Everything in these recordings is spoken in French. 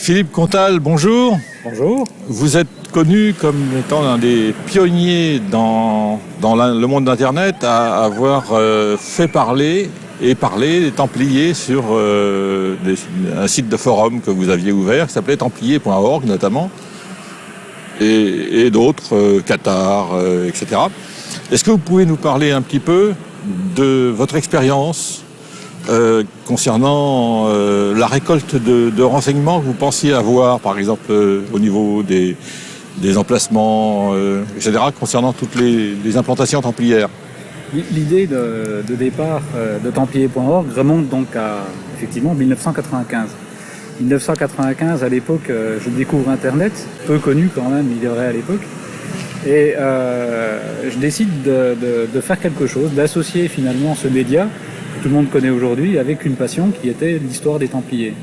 Philippe Contal, bonjour. Bonjour. Vous êtes connu comme étant l'un des pionniers dans le monde d'Internet à avoir fait parler les Templiers sur un site de forum que vous aviez ouvert qui s'appelait templiers.org notamment, et d'autres, Qatar, etc. Est-ce que vous pouvez nous parler un petit peu de votre expérience concernant la récolte de renseignements que vous pensiez avoir, par exemple au niveau des emplacements, etc., concernant toutes les implantations templières? L'idée de départ de templiers.org remonte donc à effectivement 1995. 1995, à l'époque, je découvre Internet, peu connu quand même, il est vrai à l'époque, et je décide de faire quelque chose, d'associer finalement ce média que tout le monde connaît aujourd'hui avec une passion qui était l'histoire des Templiers.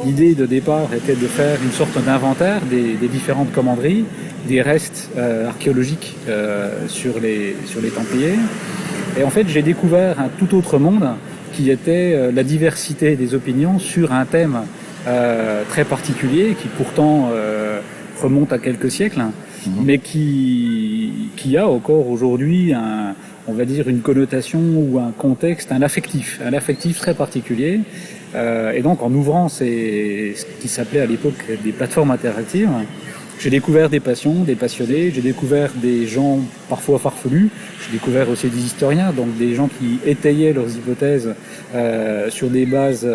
L'idée de départ était de faire une sorte d'inventaire des différentes commanderies, des restes archéologiques sur les Templiers. Et en fait, j'ai découvert un tout autre monde qui était la diversité des opinions sur un thème très particulier qui pourtant remonte à quelques siècles, mais qui a encore aujourd'hui on va dire une connotation ou un contexte, un affectif très particulier. Et donc en ouvrant ce qui s'appelait à l'époque des plateformes interactives, j'ai découvert des passions, des passionnés, j'ai découvert des gens parfois farfelus, j'ai découvert aussi des historiens, donc des gens qui étayaient leurs hypothèses sur des bases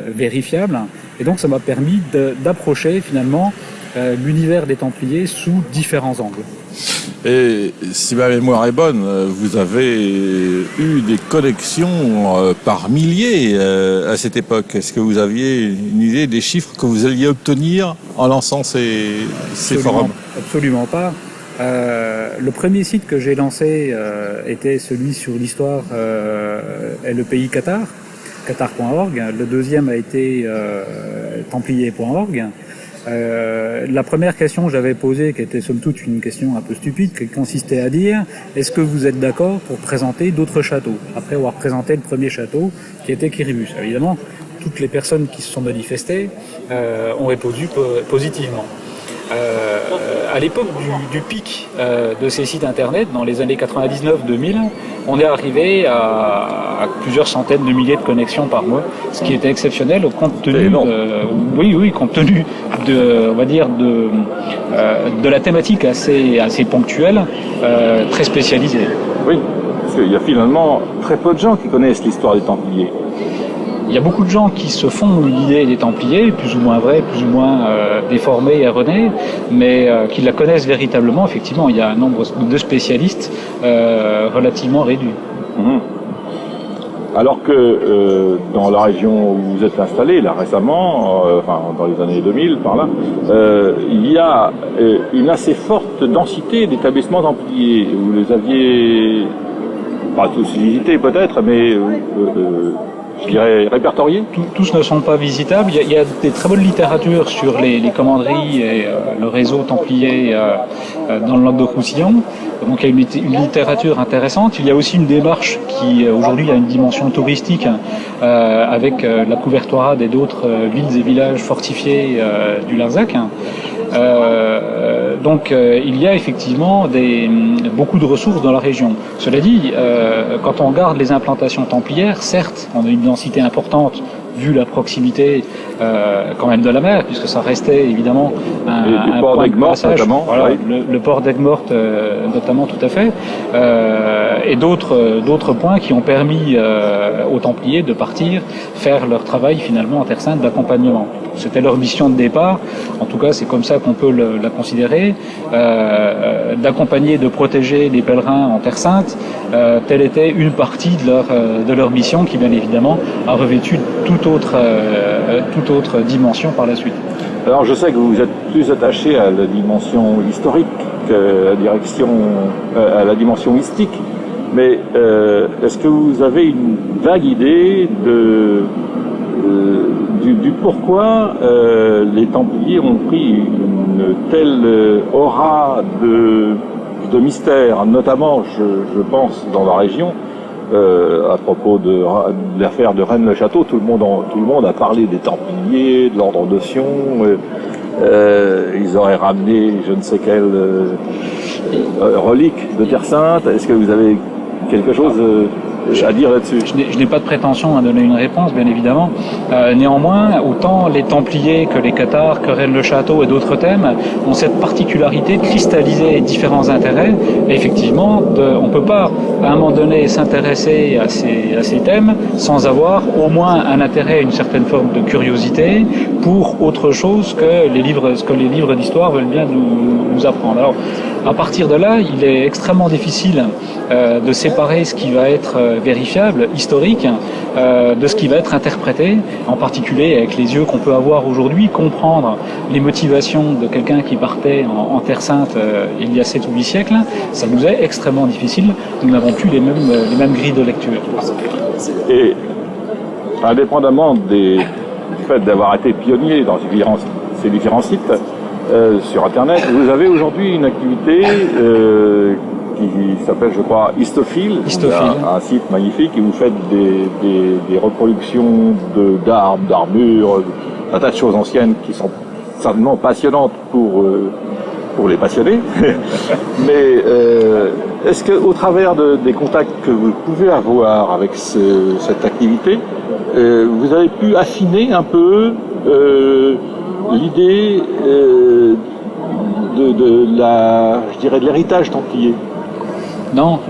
vérifiables. Et donc ça m'a permis d'approcher finalement l'univers des Templiers sous différents angles. Et si ma mémoire est bonne, vous avez eu des connexions par milliers à cette époque. Est-ce que vous aviez une idée des chiffres que vous alliez obtenir en lançant ces forums? Absolument pas. Le premier site que j'ai lancé était celui sur l'histoire et le pays Qatar, qatar.org. Le deuxième a été templiers.org. La première question que j'avais posée, qui était somme toute une question un peu stupide, qui consistait à dire « Est-ce que vous êtes d'accord pour présenter d'autres châteaux ?» Après avoir présenté le premier château, qui était Kiribus. Évidemment, toutes les personnes qui se sont manifestées ont répondu positivement. À l'époque du pic de ces sites internet, dans les années 99-2000, on est arrivé à plusieurs centaines de milliers de connexions par mois, ce qui était exceptionnel compte tenu, compte tenu de, on va dire, de la thématique assez ponctuelle, très spécialisée. Oui, parce qu'il y a finalement très peu de gens qui connaissent l'histoire des Templiers. Il y a beaucoup de gens qui se font l'idée des Templiers, plus ou moins vrai, plus ou moins déformés, erronés, mais qui la connaissent véritablement. Effectivement, il y a un nombre de spécialistes relativement réduit. Alors que dans la région où vous êtes installé, là récemment, dans les années 2000, par là, il y a une assez forte densité d'établissements Templiers. Vous les aviez, pas tous visités peut-être, mais je dirais répertoriés. Tous ne sont pas visitables. Il y a des très bonnes littératures sur les commanderies et le réseau Templier dans le Languedoc-Roussillon. Donc il y a une littérature intéressante. Il y a aussi une démarche qui aujourd'hui a une dimension touristique avec la couvertoirade et d'autres villes et villages fortifiés du Larzac. Donc il y a effectivement beaucoup de ressources dans la région. Cela dit, quand on regarde les implantations templières, certes, on a une densité importante vu la proximité quand même de la mer, puisque ça restait évidemment un port point de passage. Voilà, oui. Le port d'Aigues-Mortes notamment, tout à fait, et d'autres points qui ont permis aux Templiers de partir faire leur travail finalement en Terre Sainte d'accompagnement. C'était leur mission de départ, en tout cas c'est comme ça qu'on peut la considérer, d'accompagner, de protéger les pèlerins en Terre Sainte. Telle était une partie de leur mission qui bien évidemment a revêtu toute autre dimension par la suite. Alors je sais que vous êtes plus attaché à la dimension historique qu'à la dimension mystique, mais est-ce que vous avez une vague idée du pourquoi les Templiers ont pris une telle aura de mystère, notamment je pense dans la région, à propos de l'affaire de Rennes-le-Château, tout le monde a parlé des Templiers, de l'ordre de Sion. Ils auraient ramené je ne sais quelle relique de Terre Sainte. Est-ce que vous avez quelque chose à dire là-dessus? Je n'ai pas de prétention à donner une réponse, bien évidemment. Néanmoins, autant les Templiers que les Cathars, que Rennes-le-Château et d'autres thèmes ont cette particularité de cristalliser différents intérêts. Et effectivement, on ne peut pas, à un moment donné, s'intéresser à ces thèmes sans avoir au moins un intérêt, une certaine forme de curiosité pour autre chose que ce que les livres d'histoire veulent bien nous apprendre. Alors, à partir de là, il est extrêmement difficile de séparer ce qui va être vérifiable, historique, de ce qui va être interprété, en particulier avec les yeux qu'on peut avoir aujourd'hui, comprendre les motivations de quelqu'un qui partait en Terre Sainte il y a 7 ou 8 siècles, ça nous est extrêmement difficile. Nous n'avons plus les mêmes grilles de lecture. Et indépendamment du fait d'avoir été pionnier dans ces différents sites sur Internet, vous avez aujourd'hui une activité qui s'appelle, je crois, Histophile. Un site magnifique et vous faites des reproductions d'armes, d'armures, un tas de choses anciennes qui sont certainement passionnantes pour les passionnés. Mais est-ce qu'au travers des contacts que vous pouvez avoir avec cette activité, vous avez pu affiner un peu l'idée de l'héritage templier? Non,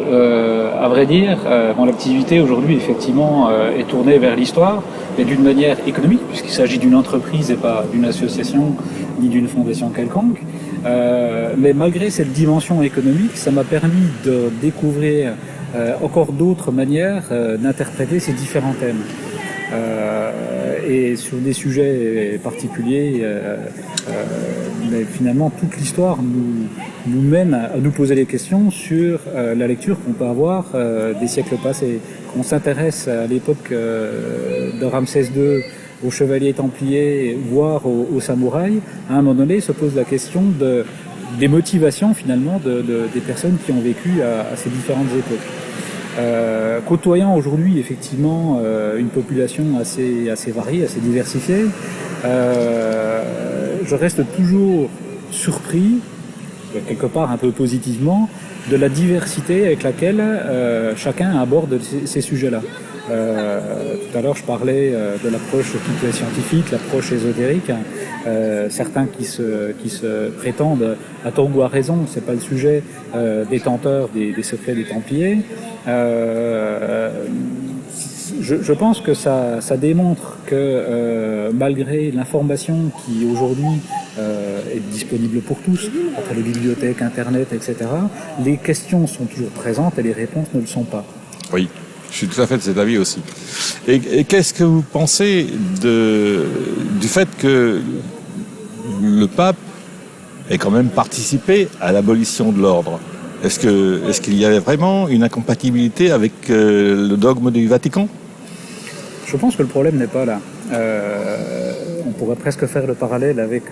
à vrai dire, mon activité aujourd'hui, effectivement, est tournée vers l'histoire, mais d'une manière économique, puisqu'il s'agit d'une entreprise et pas d'une association ni d'une fondation quelconque. Mais malgré cette dimension économique, ça m'a permis de découvrir encore d'autres manières d'interpréter ces différents thèmes. Et sur des sujets particuliers, mais finalement toute l'histoire nous mène à nous poser des questions sur la lecture qu'on peut avoir des siècles passés. Qu'on s'intéresse à l'époque de Ramsès II, aux chevaliers templiers, voire aux samouraïs, à un moment donné se pose la question des motivations finalement des personnes qui ont vécu à ces différentes époques. Côtoyant aujourd'hui effectivement une population assez variée, assez diversifiée, je reste toujours surpris, quelque part un peu positivement, de la diversité avec laquelle chacun aborde ces sujets-là. Tout à l'heure, je parlais de l'approche plutôt scientifique, l'approche ésotérique. Certains qui se prétendent, à tort ou à raison, c'est pas le sujet, détenteurs des secrets des Templiers. Je pense que ça démontre que malgré l'information qui aujourd'hui est disponible pour tous, entre les bibliothèques, Internet, etc., les questions sont toujours présentes et les réponses ne le sont pas. Oui, je suis tout à fait de cet avis aussi. Et qu'est-ce que vous pensez du fait que le pape ait quand même participé à l'abolition de l'ordre? Est-ce qu'il y avait vraiment une incompatibilité avec le dogme du Vatican? Je pense que le problème n'est pas là. On pourrait presque faire le parallèle avec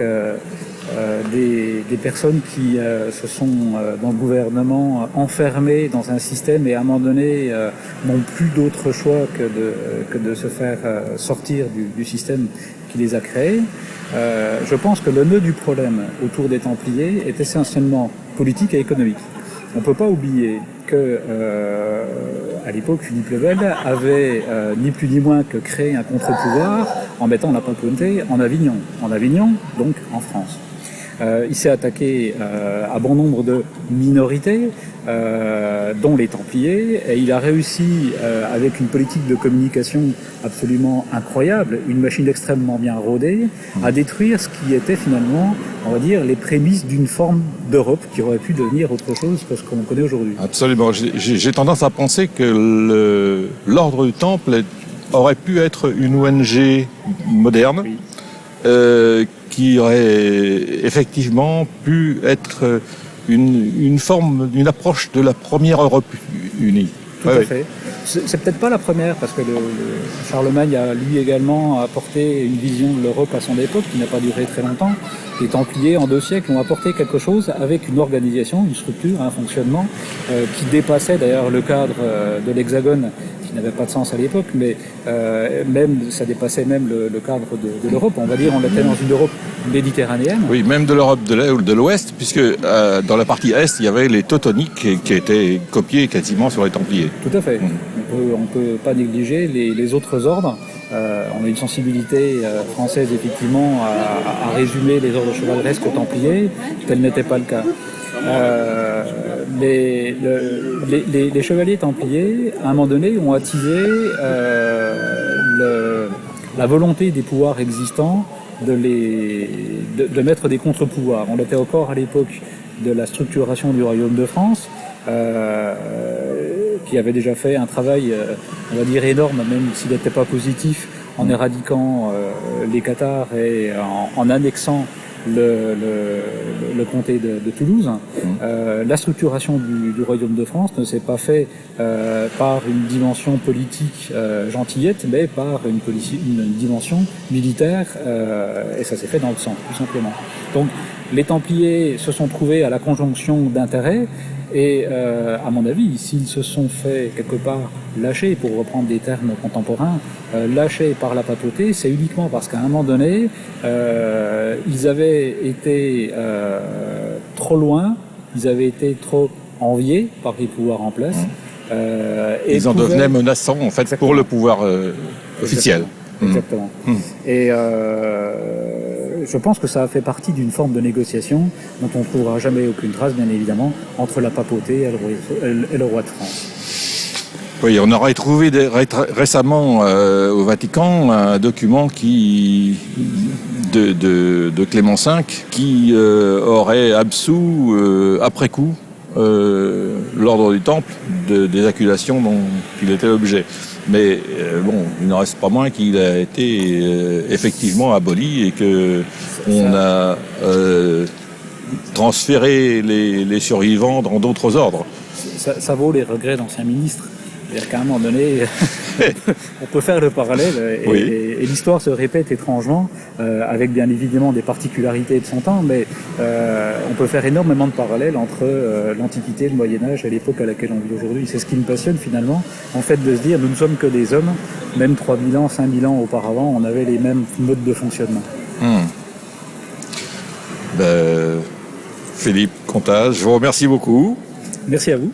des personnes qui se sont dans le gouvernement enfermées dans un système et à un moment donné n'ont plus d'autre choix que de se faire sortir du système qui les a créés. Je pense que le nœud du problème autour des Templiers est essentiellement politique et économique. On ne peut pas oublier que à l'époque, Philippe le Bel avait ni plus ni moins que créé un contre-pouvoir en mettant la papauté en Avignon, donc en France. Il s'est attaqué à bon nombre de minorités, dont les Templiers, et il a réussi, avec une politique de communication absolument incroyable, une machine extrêmement bien rodée, à détruire ce qui était finalement, on va dire, les prémices d'une forme d'Europe qui aurait pu devenir autre chose que ce qu'on connaît aujourd'hui. Absolument. J'ai tendance à penser que l'ordre du Temple aurait pu être une ONG moderne. Oui. Qui aurait effectivement pu être une approche de la première Europe unie. tout à fait. C'est peut-être pas la première, parce que Charlemagne a lui également apporté une vision de l'Europe à son époque, qui n'a pas duré très longtemps. Les Templiers, en 2 siècles, ont apporté quelque chose avec une organisation, une structure, un fonctionnement qui dépassait d'ailleurs le cadre de l'Hexagone, qui n'avait pas de sens à l'époque, mais ça dépassait même le cadre de l'Europe. On va dire, on était dans une Europe méditerranéenne. Oui, même de l'Europe de l'Ouest, puisque dans la partie Est, il y avait les Teutoniques qui étaient copiés quasiment sur les Templiers. Tout à fait. On ne peut pas négliger les autres ordres. On a une sensibilité française, effectivement, à résumer les ordres chevaleresques aux Templiers. Tel n'était pas le cas. Les chevaliers templiers, à un moment donné, ont attisé la volonté des pouvoirs existants de mettre des contre-pouvoirs. On était encore à l'époque de la structuration du royaume de France, qui avait déjà fait un travail, on va dire, énorme, même s'il n'était pas positif, en éradiquant les Cathares et en annexant le comté de Toulouse. La structuration du royaume de France ne s'est pas fait par une dimension politique gentillette, mais par une dimension militaire, et ça s'est fait dans le sang, tout simplement. Donc les Templiers se sont trouvés à la conjonction d'intérêts, et à mon avis, s'ils se sont fait quelque part lâcher, pour reprendre des termes contemporains, lâcher par la papauté, c'est uniquement parce qu'à un moment donné, ils avaient été trop loin, ils avaient été trop enviés par les pouvoirs en place. Ils en devenaient menaçants, en fait, exactement, pour le pouvoir officiel. Exactement. Et je pense que ça a fait partie d'une forme de négociation dont on ne trouvera jamais aucune trace, bien évidemment, entre la papauté et le roi de France. Oui, on aurait trouvé récemment au Vatican un document de Clément V qui aurait absous après coup l'ordre du Temple des accusations dont il était l'objet. Mais il n'en reste pas moins qu'il a été effectivement aboli et qu'on a transféré les survivants dans d'autres ordres. Ça vaut les regrets d'anciens ministres. C'est-à-dire qu'à un moment donné, on peut faire le parallèle et l'histoire se répète étrangement, avec bien évidemment des particularités de son temps, mais on peut faire énormément de parallèles entre l'Antiquité, le Moyen-Âge et l'époque à laquelle on vit aujourd'hui. C'est ce qui me passionne finalement, en fait, de se dire nous ne sommes que des hommes, même 3000 ans, 5000 ans auparavant, on avait les mêmes modes de fonctionnement. Philippe Contage, je vous remercie beaucoup. Merci à vous.